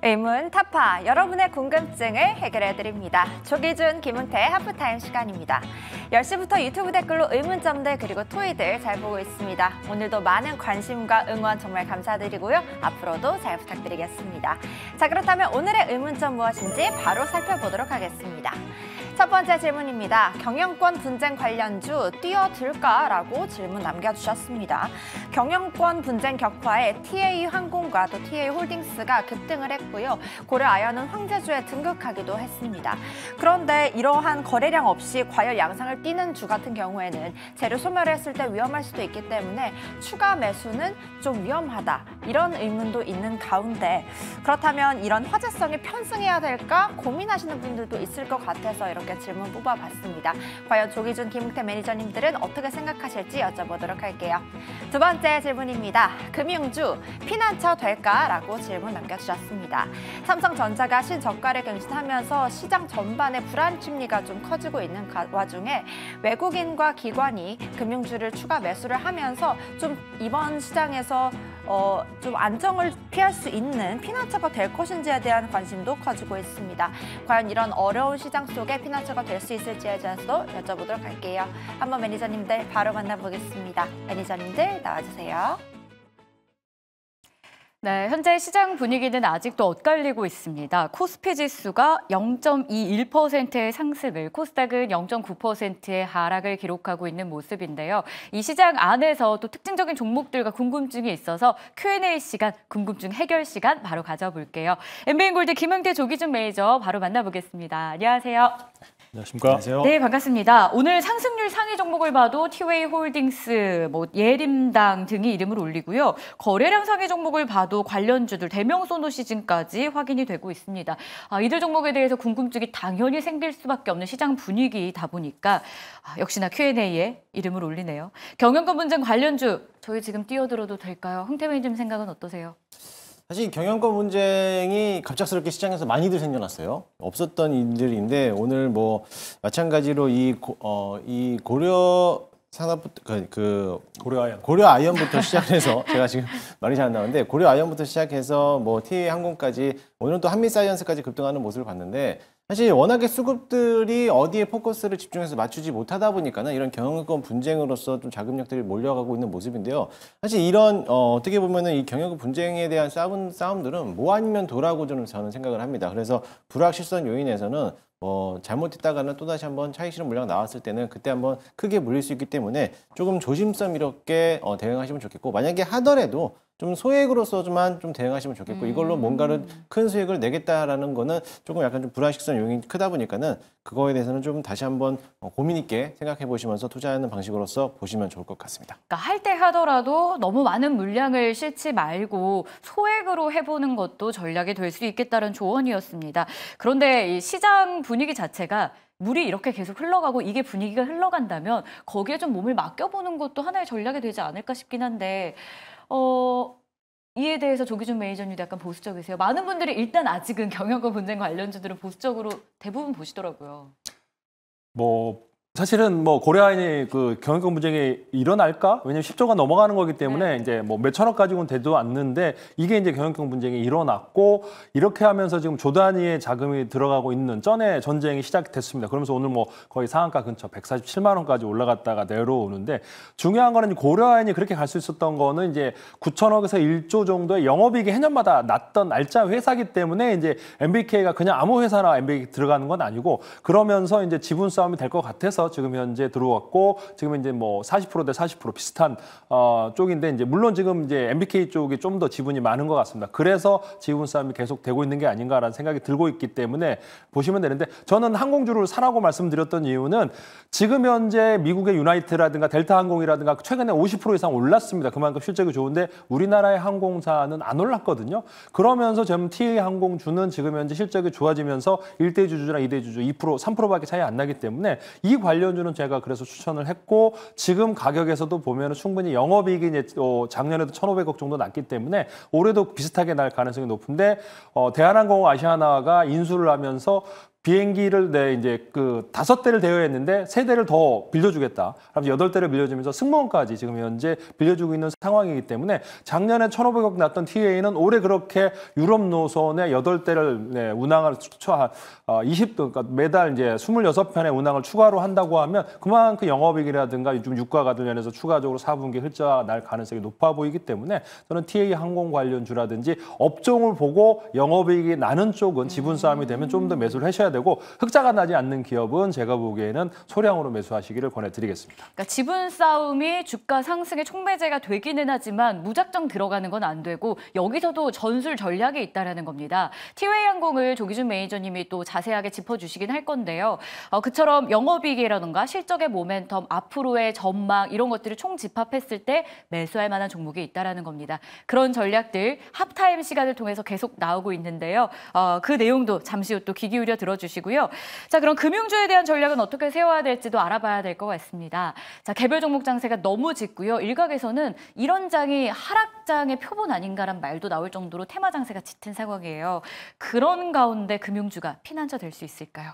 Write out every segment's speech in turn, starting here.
의문 타파, 여러분의 궁금증을 해결해드립니다. 조기준, 김은태 하프타임 시간입니다. 10시부터 유튜브 댓글로 의문점들 그리고 토의들 잘 보고 있습니다. 오늘도 많은 관심과 응원 정말 감사드리고요. 앞으로도 잘 부탁드리겠습니다. 자, 그렇다면 오늘의 의문점 무엇인지 바로 살펴보도록 하겠습니다. 첫 번째 질문입니다. 경영권 분쟁 관련주 뛰어들까라고 질문 남겨주셨습니다. 경영권 분쟁 격화에 TA항공과 또 TA홀딩스가 급등을 했고요. 고려아연은 황제주에 등극하기도 했습니다. 그런데 이러한 거래량 없이 과열 양상을 띠는 주 같은 경우에는 재료 소멸을 했을 때 위험할 수도 있기 때문에 추가 매수는 좀 위험하다. 이런 의문도 있는 가운데 그렇다면 이런 화제성이 편승해야 될까 고민하시는 분들도 있을 것 같아서 이렇게 질문 뽑아봤습니다. 과연 조기준, 김은태 매니저님들은 어떻게 생각하실지 여쭤보도록 할게요. 두 번째 질문입니다. 금융주 피난처 될까라고 질문 남겨주셨습니다. 삼성전자가 신저가를 갱신하면서 시장 전반의 불안 심리가 좀 커지고 있는 와중에 외국인과 기관이 금융주를 추가 매수를 하면서 좀 이번 시장에서 좀 안정을 피할 수 있는 피난처가 될 것인지에 대한 관심도 커지고 있습니다. 과연 이런 어려운 시장 속에 피난처가 될 수 있을지에 대해서도 여쭤보도록 할게요. 한번 매니저님들 바로 만나보겠습니다. 매니저님들 나와주세요. 네, 현재 시장 분위기는 아직도 엇갈리고 있습니다. 코스피 지수가 0.21%의 상승을, 코스닥은 0.9%의 하락을 기록하고 있는 모습인데요. 이 시장 안에서 또 특징적인 종목들과 궁금증이 있어서 Q&A 시간, 궁금증 해결 시간 바로 가져볼게요. 엠비엔골드 김은태 조기준 매니저 바로 만나보겠습니다. 안녕하세요. 안녕하십니까? 안녕하세요. 네, 반갑습니다. 오늘 상승률 상위 종목을 봐도 TA홀딩스, 예림당 등이 이름을 올리고요. 거래량 상위 종목을 봐도 관련주들 대명소노시즌까지 확인이 되고 있습니다. 이들 종목에 대해서 궁금증이 당연히 생길 수밖에 없는 시장 분위기다 보니까 역시나 Q&A에 이름을 올리네요. 경영권 분쟁 관련주 저희 지금 뛰어들어도 될까요? 흥태 매니저님 생각은 어떠세요? 사실 경영권 분쟁이 갑작스럽게 시장에서 많이들 생겨났어요. 없었던 일들인데 오늘 뭐 마찬가지로 이 고려 산업부터 고려 아이언부터 시작해서 제가 지금 말이 잘 안 나오는데 고려 아이언부터 시작해서 뭐 TA 항공까지 오늘은 또 한미사이언스까지 급등하는 모습을 봤는데 사실 워낙에 수급들이 어디에 포커스를 집중해서 맞추지 못하다 보니까는 이런 경영권 분쟁으로서 좀 자금력들이 몰려가고 있는 모습인데요. 사실 이런 어떻게 보면은 이 경영권 분쟁에 대한 싸움들은 뭐 아니면 도라고 저는 생각을 합니다. 그래서 불확실성 요인에서는 잘못했다가는 또다시 한번 차익 실현 물량 나왔을 때는 그때 한번 크게 물릴 수 있기 때문에 조금 조심성 있게 대응하시면 좋겠고 만약에 하더라도 좀 소액으로서만 좀 대응하시면 좋겠고 이걸로 뭔가를 큰 수익을 내겠다라는 거는 조금 약간 좀 불확실성 요인이 크다 보니까는 그거에 대해서는 좀 다시 한번 고민 있게 생각해 보시면서 투자하는 방식으로서 보시면 좋을 것 같습니다. 그러니까 할 때 하더라도 너무 많은 물량을 싣지 말고 소액으로 해보는 것도 전략이 될 수 있겠다는 조언이었습니다. 그런데 이 시장 분위기 자체가 물이 이렇게 계속 흘러가고 이게 분위기가 흘러간다면 거기에 좀 몸을 맡겨보는 것도 하나의 전략이 되지 않을까 싶긴 한데 이에 대해서 조기준 매니저님도 약간 보수적이세요. 많은 분들이 일단 아직은 경영권 분쟁 관련주들은 보수적으로 대부분 보시더라고요. 사실은 고려아연이 그 경영권 분쟁이 일어날까? 왜냐면 10조가 넘어가는 거기 때문에 이제 몇 천억 가지고는 되도 않는데 이게 이제 경영권 분쟁이 일어났고 이렇게 하면서 지금 조 단위의 자금이 들어가고 있는 전에 전쟁이 시작됐습니다. 그러면서 오늘 거의 상한가 근처 147만 원까지 올라갔다가 내려오는데 중요한 거는 고려아연이 그렇게 갈 수 있었던 거는 이제 9천억에서 1조 정도의 영업이익이 해년마다 났던 날짜 회사기 때문에 이제 MBK가 그냥 아무 회사나 MBK 들어가는 건 아니고 그러면서 이제 지분 싸움이 될 것 같아서 지금 현재 들어왔고 지금 이제 40% 대 40% 비슷한 쪽인데 이제 물론 지금 이제 MBK 쪽이 좀 더 지분이 많은 것 같습니다. 그래서 지분 싸움이 계속 되고 있는 게 아닌가라는 생각이 들고 있기 때문에 보시면 되는데 저는 항공주를 사라고 말씀드렸던 이유는 지금 현재 미국의 유나이트라든가 델타항공이라든가 최근에 50% 이상 올랐습니다. 그만큼 실적이 좋은데 우리나라의 항공사는 안 올랐거든요. 그러면서 지금 TA항공주는 지금 현재 실적이 좋아지면서 1대주주나 2대주주 2%, 3%밖에 차이 안 나기 때문에 이 관련주는 제가 그래서 추천을 했고 지금 가격에서도 보면 충분히 영업이익이 이제 작년에도 1,500억 정도 났기 때문에 올해도 비슷하게 날 가능성이 높은데 대한항공 아시아나가 인수를 하면서 비행기를 이제 그 5대를 대여했는데 3대를 더 빌려주겠다. 그래서 8대를 빌려주면서 승무원까지 지금 현재 빌려주고 있는 상황이기 때문에 작년에 1,500억 났던 TA는 올해 그렇게 유럽 노선에 8대를 운항을 20도 그러니까 매달 이제 26편의 운항을 추가로 한다고 하면 그만큼 영업이익이라든가 요즘 유가 관련해서 추가적으로 4분기 흑자 날 가능성이 높아 보이기 때문에 저는 TA 항공 관련주라든지 업종을 보고 영업이익이 나는 쪽은 지분 싸움이 되면 좀 더 매수를 하셔야 되고 흑자가 나지 않는 기업은 제가 보기에는 소량으로 매수하시기를 권해드리겠습니다. 그러니까 지분 싸움이 주가 상승의 촉매제가 되기는 하지만 무작정 들어가는 건 안 되고 여기서도 전술 전략이 있다라는 겁니다. 티웨이 항공을 조기준 매니저님이 또 자세하게 짚어주시긴 할 건데요. 그처럼 영업이익이라든가 실적의 모멘텀, 앞으로의 전망 이런 것들을 총 집합했을 때 매수할 만한 종목이 있다라는 겁니다. 그런 전략들 합타임 시간을 통해서 계속 나오고 있는데요. 그 내용도 잠시 후 또 귀 기울여 들어주시고요. 자, 그럼 금융주에 대한 전략은 어떻게 세워야 될지도 알아봐야 될 것 같습니다. 자, 개별 종목 장세가 너무 짙고요. 일각에서는 이런 장이 하락장의 표본 아닌가란 말도 나올 정도로 테마 장세가 짙은 상황이에요. 그런 가운데 금융주가 피난처 될 수 있을까요?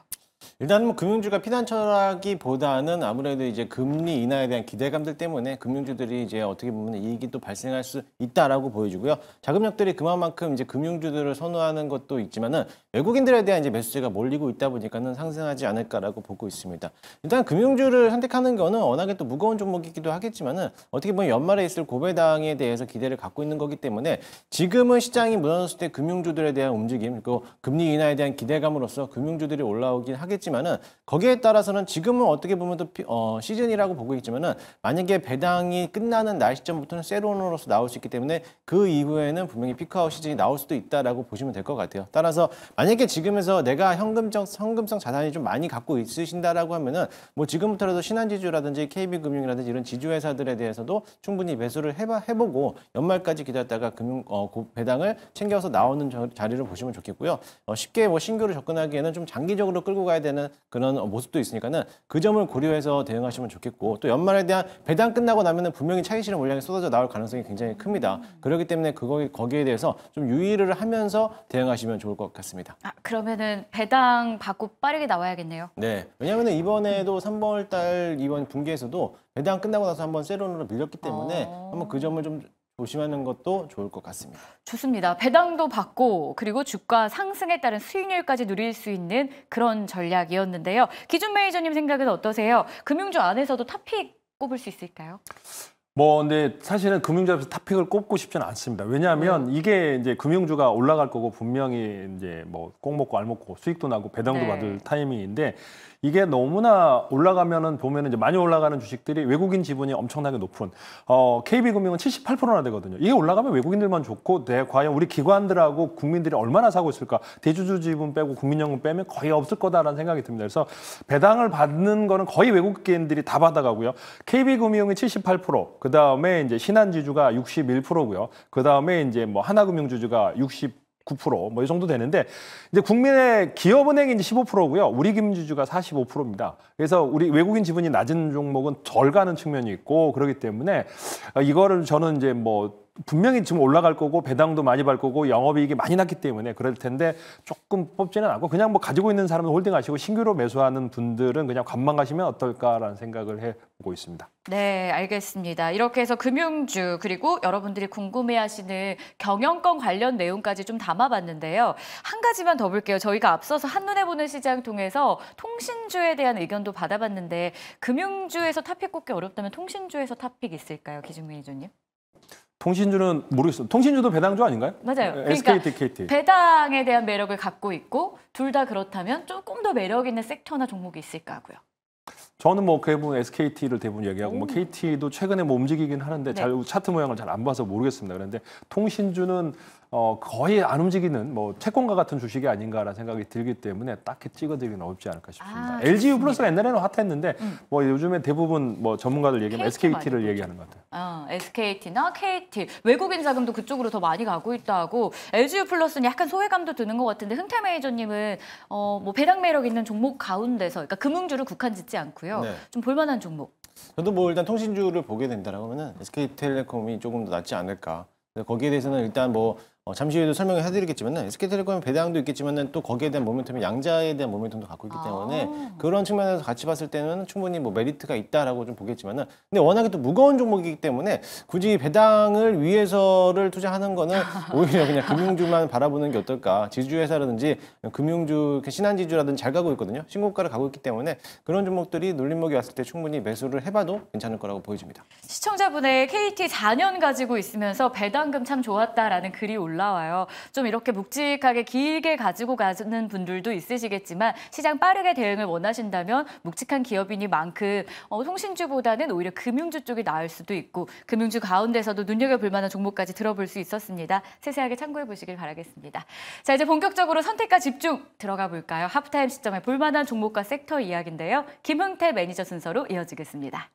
일단 뭐 금융주가 피난처라기보다는 아무래도 이제 금리 인하에 대한 기대감들 때문에 금융주들이 이제 어떻게 보면 이익이 또 발생할 수 있다라고 보여지고요. 자금력들이 그만큼 이제 금융주들을 선호하는 것도 있지만은 외국인들에 대한 이제 매수세가 몰리고 있다 보니까는 상승하지 않을까라고 보고 있습니다. 일단 금융주를 선택하는 거는 워낙에 또 무거운 종목이기도 하겠지만은 어떻게 보면 연말에 있을 고배당에 대해서 기대를 갖고 있는 거기 때문에 지금은 시장이 무너졌을 때 금융주들에 대한 움직임 그리고 금리 인하에 대한 기대감으로서 금융주들이 올라오긴 하겠지만은 거기에 따라서는 지금은 어떻게 보면 또 시즌이라고 보고 있지만은 만약에 배당이 끝나는 날 시점부터는 세론으로서 나올 수 있기 때문에 그 이후에는 분명히 피크아웃 시즌이 나올 수도 있다라고 보시면 될 것 같아요. 따라서 만약에 지금에서 내가 현금성 자산이 좀 많이 갖고 있으신다라고 하면은 뭐 지금부터라도 신한지주라든지 KB금융이라든지 이런 지주회사들에 대해서도 충분히 매수를 해보고 연말까지 기다렸다가 배당을 챙겨서 나오는 자리를 보시면 좋겠고요. 쉽게 뭐 신규로 접근하기에는 좀 장기적으로 끌고 가야 되는 그런 모습도 있으니까는 그 점을 고려해서 대응하시면 좋겠고 또 연말에 대한 배당 끝나고 나면은 분명히 차익 실현 물량이 쏟아져 나올 가능성이 굉장히 큽니다. 그렇기 때문에 거기에 대해서 좀 유의를 하면서 대응하시면 좋을 것 같습니다. 그러면은 배당 받고 빠르게 나와야겠네요. 네, 왜냐하면 이번에도 3월 달 이번 분기에서도 배당 끝나고 나서 한번 세론으로 밀렸기 때문에 한번 그 점을 좀 조심하는 것도 좋을 것 같습니다. 좋습니다. 배당도 받고 그리고 주가 상승에 따른 수익률까지 누릴 수 있는 그런 전략이었는데요. 기준 매니저님 생각은 어떠세요? 금융주 안에서도 탑픽 꼽을 수 있을까요? 근데 사실은 금융주에서 탑픽을 꼽고 싶지는 않습니다. 왜냐하면 이게 이제 금융주가 올라갈 거고 분명히 이제 뭐 꼭 먹고 알 먹고 수익도 나고 배당도 받을 타이밍인데 이게 너무나 올라가면은 보면은 이제 많이 올라가는 주식들이 외국인 지분이 엄청나게 높은 KB금융은 78%나 되거든요. 이게 올라가면 외국인들만 좋고 과연 우리 기관들하고 국민들이 얼마나 사고 있을까? 대주주 지분 빼고 국민연금 빼면 거의 없을 거다라는 생각이 듭니다. 그래서 배당을 받는 거는 거의 외국인들이 다 받아가고요. KB금융이 78%, 그 다음에 이제 신한지주가 61%고요. 그 다음에 이제 뭐 하나금융주주가 9% 뭐 이 정도 되는데 이제 국민의 기업은행이 이제 15%고요. 우리금융주주가 45%입니다. 그래서 우리 외국인 지분이 낮은 종목은 덜 가는 측면이 있고 그렇기 때문에 이거를 저는 이제 뭐 분명히 지금 올라갈 거고 배당도 많이 받을 거고 영업이익이 많이 났기 때문에 그럴 텐데 조금 뽑지는 않고 그냥 뭐 가지고 있는 사람은 홀딩하시고 신규로 매수하는 분들은 그냥 관망 가시면 어떨까라는 생각을 해보고 있습니다. 네, 알겠습니다. 이렇게 해서 금융주 그리고 여러분들이 궁금해하시는 경영권 관련 내용까지 좀 담아봤는데요. 한 가지만 더 볼게요. 저희가 앞서서 한눈에 보는 시장 통해서 통신주에 대한 의견도 받아봤는데 금융주에서 탑픽 꼽기 어렵다면 통신주에서 탑픽 있을까요, 기준 매니저님? 통신주는 모르겠어요. 통신주도 배당주 아닌가요? 맞아요. 그러니까 SKT, KT. 배당에 대한 매력을 갖고 있고 둘 다 그렇다면 조금 더 매력 있는 섹터나 종목이 있을까 하고요. 저는 뭐 대부분 SKT를 대부분 얘기하고 뭐 KT도 최근에 뭐 움직이긴 하는데 잘 차트 모양을 잘 안 봐서 모르겠습니다. 그런데 통신주는 거의 안 움직이는 뭐 채권과 같은 주식이 아닌가라는 생각이 들기 때문에 딱히 찍어드리기는 어렵지 않을까 싶습니다. LG U+가 옛날에는 핫했는데 뭐 요즘에 대부분 뭐 전문가들 얘기하면 SKT를 얘기하는 것 같아요. SKT나 KT 외국인 자금도 그쪽으로 더 많이 가고 있다고. LG U+는 약간 소외감도 드는 것 같은데 흥태 매니저님은 뭐 배당 매력 있는 종목 가운데서 그러니까 금융주를 국한짓지 않고요. 네. 좀 볼만한 종목. 저도 뭐 일단 통신주를 보게 된다라고 하면은 SK텔레콤이 조금 더 낫지 않을까. 거기에 대해서는 일단 뭐 잠시 후에도 설명을 해드리겠지만 SK텔레콤의 배당도 있겠지만 또 거기에 대한 모멘텀이 양자에 대한 모멘텀도 갖고 있기 때문에 그런 측면에서 같이 봤을 때는 충분히 뭐 메리트가 있다라고 좀 보겠지만은 근데 워낙에 또 무거운 종목이기 때문에 굳이 배당을 위해서를 투자하는 거는 오히려 그냥 금융주만 바라보는 게 어떨까. 지주회사라든지 금융주 신한지주라든지 잘 가고 있거든요. 신고가를 가고 있기 때문에 그런 종목들이 눌림목이 왔을 때 충분히 매수를 해봐도 괜찮을 거라고 보여집니다. 시청자분의 KT 4년 가지고 있으면서 배당금 참 좋았다라는 글이 올라와요. 좀 이렇게 묵직하게 길게 가지고 가는 분들도 있으시겠지만 시장 빠르게 대응을 원하신다면 묵직한 기업이니만큼 통신주보다는 오히려 금융주 쪽이 나을 수도 있고 금융주 가운데서도 눈여겨볼 만한 종목까지 들어볼 수 있었습니다. 세세하게 참고해 보시길 바라겠습니다. 자, 이제 본격적으로 선택과 집중 들어가 볼까요? 하프타임 시점에 볼만한 종목과 섹터 이야기인데요. 김흥태 매니저 순서로 이어지겠습니다.